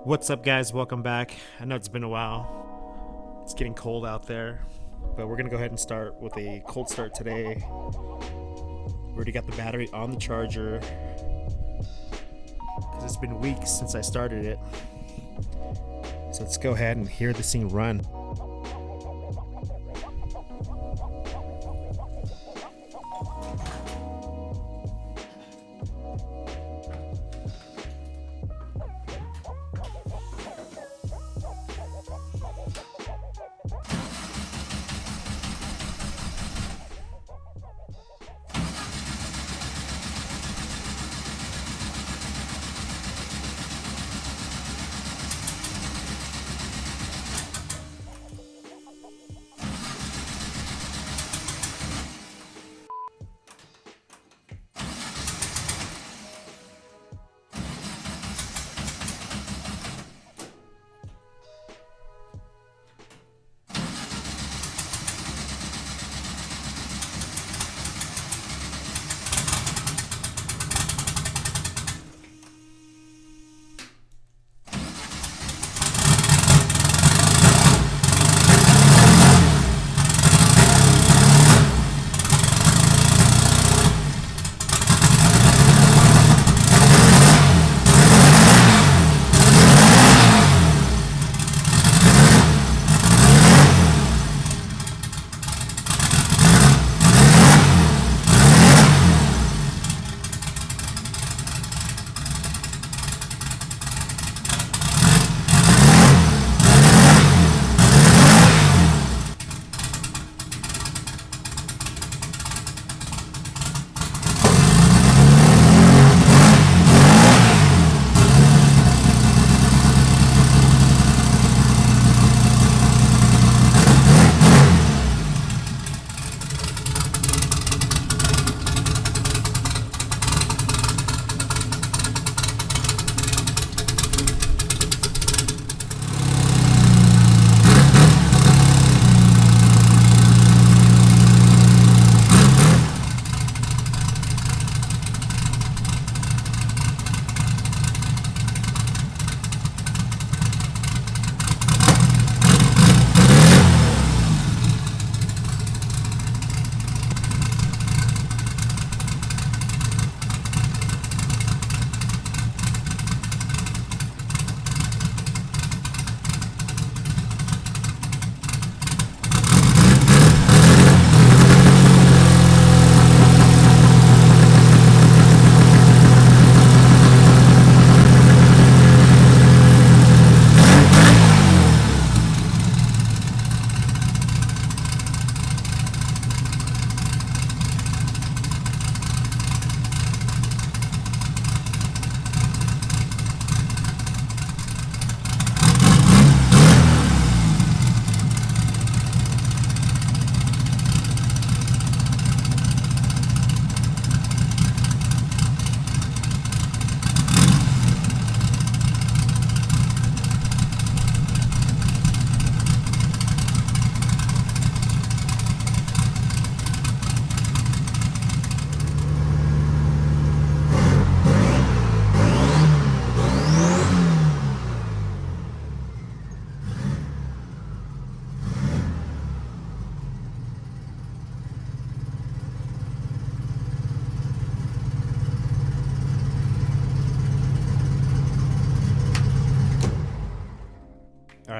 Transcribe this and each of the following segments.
What's up, guys? Welcome back. I know it's been a while. It's getting cold out there, but we're gonna go ahead and start with a cold start today. We already got the battery on the charger because it's been weeks since I started it. So let's go ahead and hear this thing run.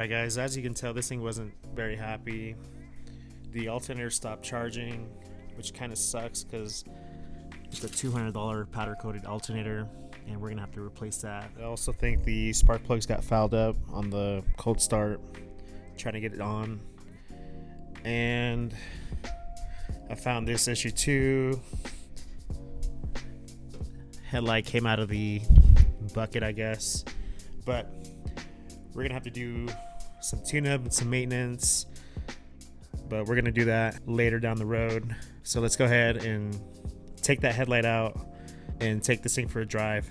Alright, guys, as you can tell, this thing wasn't very happy. The alternator stopped charging, which kind of sucks because it's a $200 powder coated alternator and we're gonna have to replace that. I also think the spark plugs got fouled up on the cold start, trying to get it on. And I found this issue too. Headlight came out of the bucket, I guess, but we're gonna have to do some tune-up and some maintenance, but we're gonna do that later down the road. So let's go ahead and take that headlight out and take this thing for a drive.